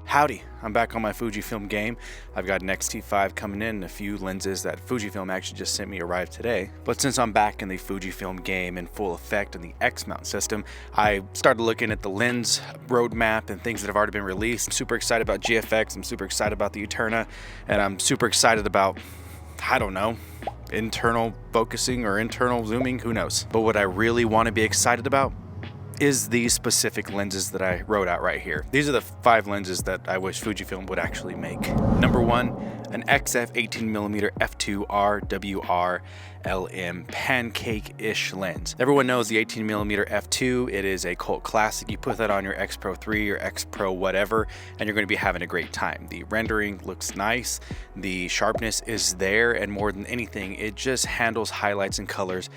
Howdy, I'm back on my Fujifilm game. I've got an X-T5 coming in and a few lenses that Fujifilm actually just sent me arrived today. But since I'm back in the Fujifilm game in full effect in the X-mount system, I started looking at the lens roadmap and things that have already been released. I'm super excited about GFX, I'm super excited about the Eterna, and I'm super excited about, I don't know, internal focusing or internal zooming, who knows. But what I really want to be excited about is these specific lenses that I wrote out right here. These are the 5 lenses that I wish Fujifilm would actually make. Number 1, an XF 18mm f2 RWR LM pancake-ish lens. Everyone knows the 18mm f2. It is a cult classic. You put that on your X Pro 3 or X Pro whatever, and you're going to be having a great time. The rendering looks nice, the sharpness is there, and more than anything, it just handles highlights and colors.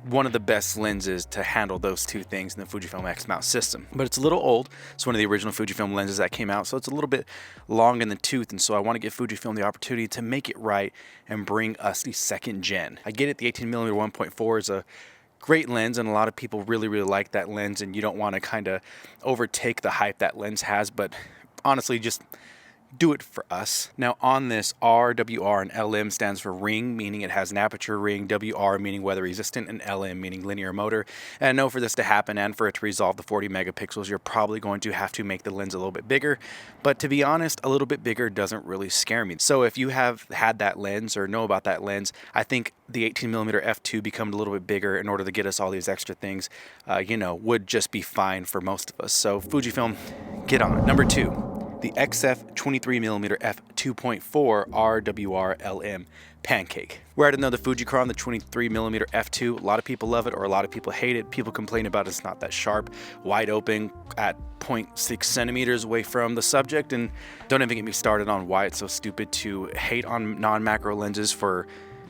One of the best lenses to handle those two things in the Fujifilm X-mount system. But it's a little old. It's one of the original Fujifilm lenses that came out, so it's a little bit long in the tooth, and so I want to give Fujifilm the opportunity to make it right and bring us the second gen. I get it, the 18mm 1.4 is a great lens, and a lot of people really like that lens, and you don't want to kind of overtake the hype that lens has, but honestly, just do it for us. Now on this, R, WR, and LM stands for ring, meaning it has an aperture ring, WR meaning weather resistant, and LM meaning linear motor. And I know for this to happen and for it to resolve the 40 megapixels, you're probably going to have to make the lens a little bit bigger. But to be honest, a little bit bigger doesn't really scare me. So if you have had that lens or know about that lens, I think the 18mm f2 becoming a little bit bigger in order to get us all these extra things, would just be fine for most of us. So Fujifilm, get on it. Number 2. The XF 23mm f2.4 RWR LM pancake. We're at another Fujicron, the 23mm f2. A lot of people love it or a lot of people hate it. People complain about it's not that sharp, wide open at 0.6 centimeters away from the subject, and don't even get me started on why it's so stupid to hate on non-macro lenses for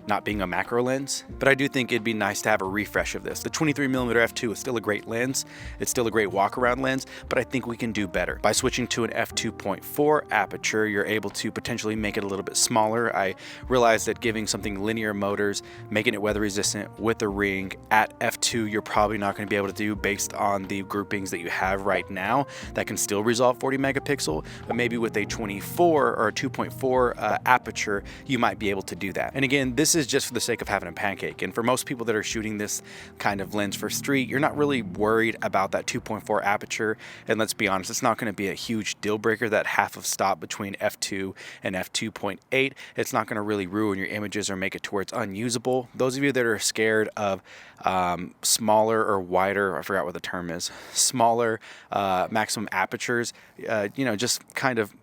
not being a macro lens, but I do think it'd be nice to have a refresh of this. The 23mm f2 is still a great lens. It's still a great walk-around lens, but I think we can do better. By switching to an f2.4 aperture, you're able to potentially make it a little bit smaller. I realize that giving something linear motors, making it weather resistant with a ring at f2, you're probably not going to be able to do based on the groupings that you have right now. That can still resolve 40 megapixel, but maybe with a 24 or a 2.4 aperture, you might be able to do that. And again, this is just for the sake of having a pancake, and for most people that are shooting this kind of lens for street, you're not really worried about that 2.4 aperture, and let's be honest, it's not going to be a huge deal breaker. That half of stop between f2 and f2.8, it's not going to really ruin your images or make it to where it's unusable. Those of you that are scared of smaller or wider, I forgot what the term is, smaller maximum apertures, just kind of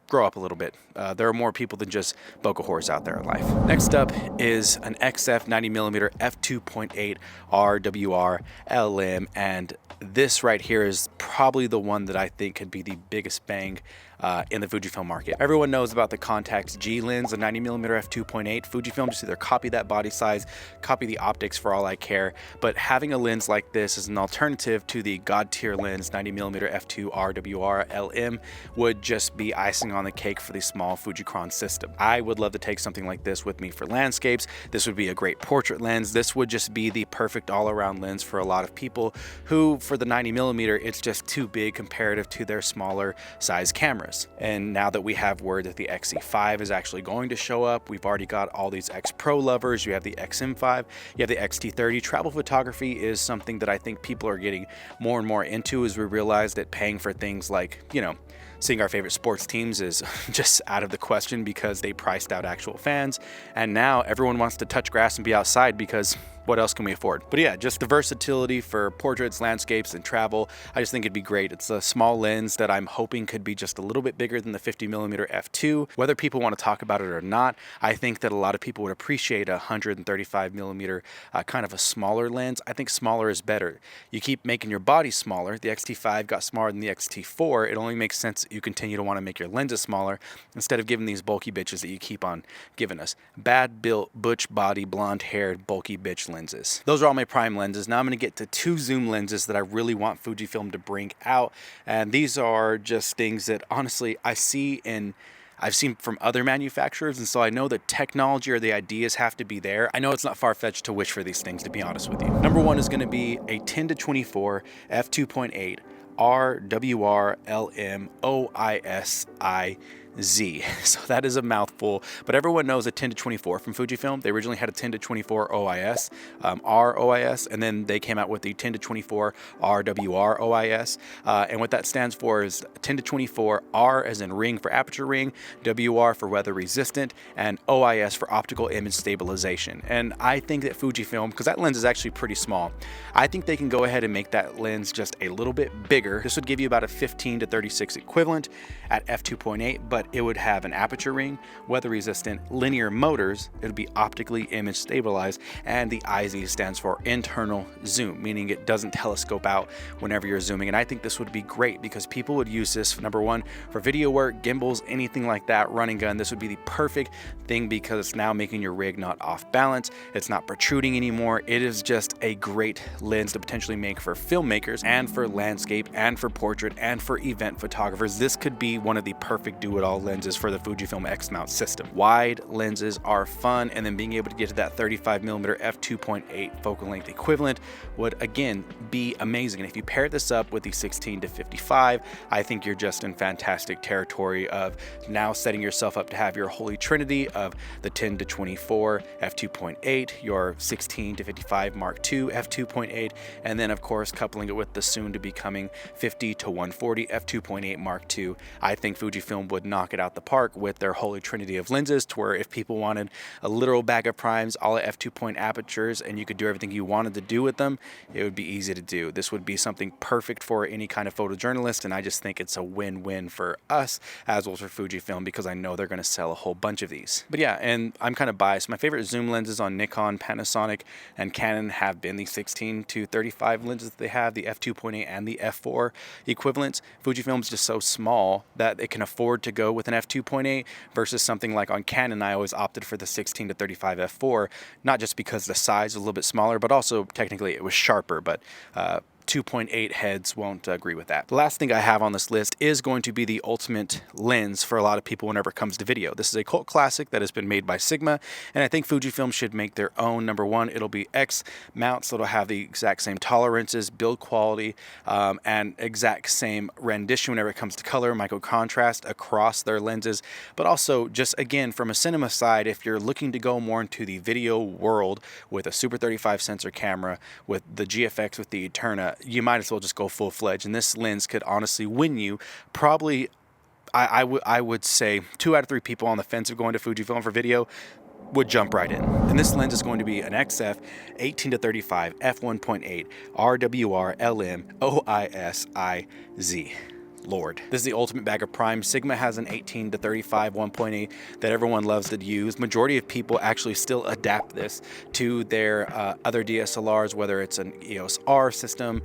grow up a little bit. There are more people than just bokeh whores out there in life. Next up is an XF 90mm f2.8 RWR LM, and this right here is probably the one that I think could be the biggest bang in the Fujifilm market. Everyone knows about the Contax G lens, the 90mm f2.8. Fujifilm just either copy that body size, copy the optics for all I care, but having a lens like this as an alternative to the god tier lens 90mm f2 RWR LM would just be icing on the cake for the small Fujicron system. I would love to take something like this with me for landscapes. This would be a great portrait lens. This would just be the perfect all-around lens for a lot of people who, for the 90mm, it's just too big comparative to their smaller size cameras. And now that we have word that the XE5 is actually going to show up, we've already got all these X Pro lovers. You have the XM5, you have the XT30. Travel photography is something that I think people are getting more and more into as we realize that paying for things like, seeing our favorite sports teams is just out of the question because they priced out actual fans. And now everyone wants to touch grass and be outside because what else can we afford? But yeah, just the versatility for portraits, landscapes, and travel, I just think it'd be great. It's a small lens that I'm hoping could be just a little bit bigger than the 50mm f2. Whether people want to talk about it or not, I think that a lot of people would appreciate a 135mm kind of a smaller lens. I think smaller is better. You keep making your body smaller. The X-T5 got smaller than the X-T4. It only makes sense that you continue to want to make your lenses smaller instead of giving these bulky bitches that you keep on giving us. Bad built, butch body, blonde haired, bulky bitch lenses. Those are all my prime lenses. Now I'm going to get to 2 zoom lenses that I really want Fujifilm to bring out, and these are just things that honestly I've seen from other manufacturers, and so I know the technology or the ideas have to be there. I know it's not far-fetched to wish for these things, to be honest with you. Number 1 is going to be a 10-24 f2.8 RWRLMOISI Z. So that is a mouthful, but everyone knows a 10-24 from Fujifilm. They originally had a 10-24 OIS, ROIS, and then they came out with the 10-24 RWROIS. And what that stands for is 10-24 R as in ring for aperture ring, WR for weather resistant, and OIS for optical image stabilization. And I think that Fujifilm, because that lens is actually pretty small, I think they can go ahead and make that lens just a little bit bigger. This would give you about a 15-36 equivalent at f2.8, but it would have an aperture ring, weather resistant, linear motors, it would be optically image stabilized, and the IZ stands for internal zoom, meaning it doesn't telescope out whenever you're zooming. And I think this would be great because people would use this, number one, for video work, gimbals, anything like that, running gun. This would be the perfect thing because it's now making your rig not off balance, it's not protruding anymore. It is just a great lens to potentially make for filmmakers and for landscape and for portrait and for event photographers. This could be one of the perfect do-it-all lenses for the Fujifilm X mount system. Wide lenses are fun, and then being able to get to that 35mm f2.8 focal length equivalent would again be amazing. And if you pair this up with the 16-55, I think you're just in fantastic territory of now setting yourself up to have your holy trinity of the 10-24 f2.8, your 16-55 Mark II f2.8, and then of course coupling it with the soon to be coming 50-140 f2.8 Mark II. I think Fujifilm would knock it out the park with their holy trinity of lenses, to where if people wanted a literal bag of primes, all at f2 apertures, and you could do everything you wanted to do with them, it would be easy to do. This would be something perfect for any kind of photojournalist, and I just think it's a win-win for us as well as for Fujifilm, because I know they're going to sell a whole bunch of these. But yeah, and I'm kind of biased. My favorite zoom lenses on Nikon, Panasonic, and Canon have been the 16-35 lenses that they have, the f2.8 and the f4 equivalents. Fujifilm's just so small that it can afford to go with an f2.8 versus something like on Canon. I always opted for the 16-35 f4, not just because the size is a little bit smaller, but also technically it was sharper, but 2.8 heads won't agree with that. The last thing I have on this list is going to be the ultimate lens for a lot of people whenever it comes to video. This is a cult classic that has been made by Sigma, and I think Fujifilm should make their own. Number one, it'll be X mounts, so it'll have the exact same tolerances, build quality, and exact same rendition whenever it comes to color, micro contrast across their lenses. But also, just again, from a cinema side, if you're looking to go more into the video world with a Super 35 sensor camera, with the GFX, with the Eterna, you might as well just go full-fledged. And this lens could honestly win you probably, I would say 2 out of 3 people on the fence of going to Fujifilm for video would jump right in. And this lens is going to be an XF 18-35 f1.8 RWR LM OISIZ. Lord. This is the ultimate bag of prime. Sigma has an 18-35 1.8 that everyone loves to use. Majority of people actually still adapt this to their other DSLRs, whether it's an EOS R system,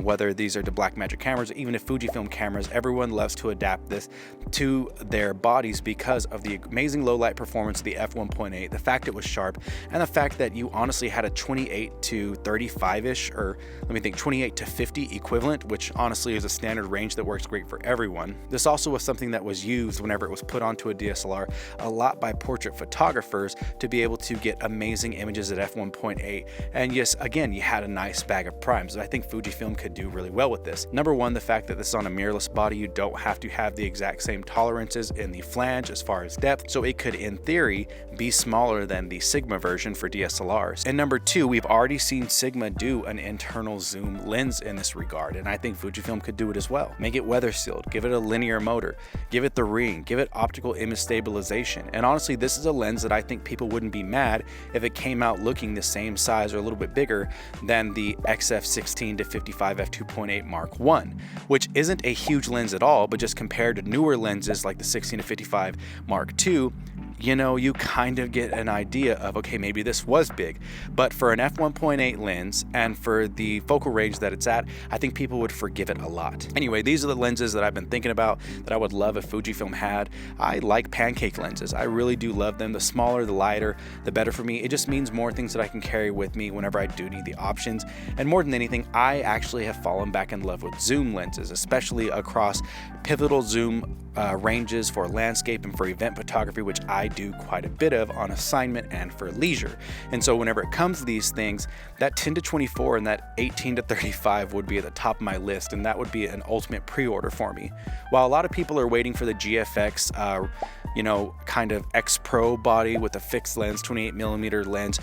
whether these are the Blackmagic cameras, or even if Fujifilm cameras. Everyone loves to adapt this to their bodies because of the amazing low light performance of the f1.8, the fact it was sharp, and the fact that you honestly had a 28-35-ish, or let me think, 28-50 equivalent, which honestly is a standard range that works great for everyone. This also was something that was used whenever it was put onto a DSLR a lot by portrait photographers to be able to get amazing images at f1.8. And yes, again, you had a nice bag of primes, and I think Fujifilm could do really well with this. Number one, the fact that this is on a mirrorless body, you don't have to have the exact same tolerances in the flange as far as depth, so it could in theory be smaller than the Sigma version for DSLRs. And number two, we've already seen Sigma do an internal zoom lens in this regard, and I think Fujifilm could do it as well. Make it weather sealed, give it a linear motor, give it the ring, give it optical image stabilization. And honestly, this is a lens that I think people wouldn't be mad if it came out looking the same size or a little bit bigger than the XF 16-55 f2.8 Mark I, which isn't a huge lens at all, but just compared to newer lenses like the 16-55 Mark II, you know, you kind of get an idea of, okay, maybe this was big. But for an f1.8 lens and for the focal range that it's at, I think people would forgive it a lot. Anyway, these are the lenses that I've been thinking about that I would love if Fujifilm had. I like pancake lenses. I really do love them. The smaller, the lighter, the better for me. It just means more things that I can carry with me whenever I do need the options. And more than anything, I actually have fallen back in love with zoom lenses, especially across pivotal zoom ranges for landscape and for event photography, which I do quite a bit of on assignment and for leisure. And so whenever it comes to these things, that 10 to 24 and that 18 to 35 would be at the top of my list, and that would be an ultimate pre-order for me. While a lot of people are waiting for the GFX kind of X Pro body with a fixed lens, 28mm lens,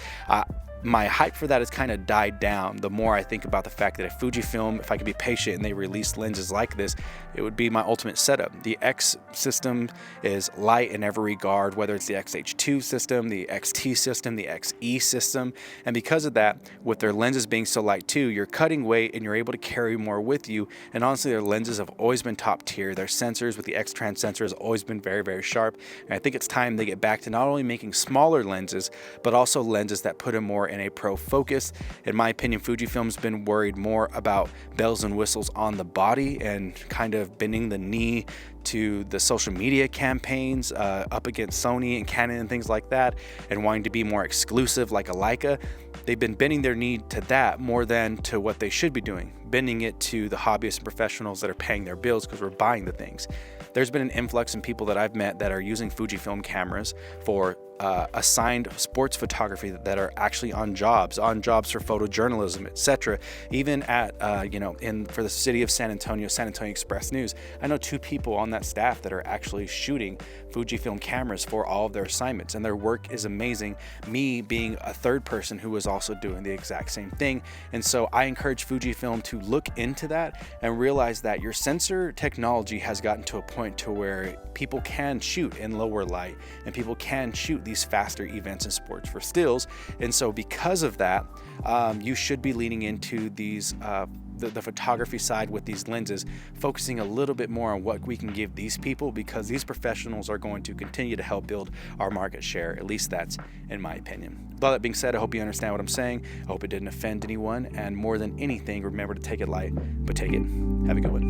my hype for that has kind of died down the more I think about the fact that if Fujifilm, if I could be patient and they release lenses like this, it would be my ultimate setup. The X system is light in every regard, whether it's the XH2 system, the XT system, the XE system, and because of that, with their lenses being so light too, you're cutting weight and you're able to carry more with you. And honestly, their lenses have always been top tier. Their sensors with the X-Trans sensor has always been very, very sharp, and I think it's time they get back to not only making smaller lenses, but also lenses that put them more in a pro focus. In my opinion, Fujifilm's been worried more about bells and whistles on the body and kind of bending the knee to the social media campaigns up against Sony and Canon and things like that, and wanting to be more exclusive like a Leica. They've been bending their knee to that more than to what they should be doing, bending it to the hobbyists and professionals that are paying their bills because we're buying the things. There's been an influx in people that I've met that are using Fujifilm cameras for assigned sports photography that are actually on jobs for photojournalism, etc. Even at for the city of San Antonio Express News, I know 2 people on that staff that are actually shooting Fujifilm cameras for all of their assignments, and their work is amazing, me being a third person who was also doing the exact same thing. And so I encourage Fujifilm to look into that and realize that your sensor technology has gotten to a point to where people can shoot in lower light and people can shoot these faster events and sports for stills. And so because of that, you should be leaning into these the photography side with these lenses, focusing a little bit more on what we can give these people, because these professionals are going to continue to help build our market share. At least that's in my opinion. With all that being said, I hope you understand what I'm saying. I hope it didn't offend anyone, and more than anything, remember to take it light, but take it. Have a good one.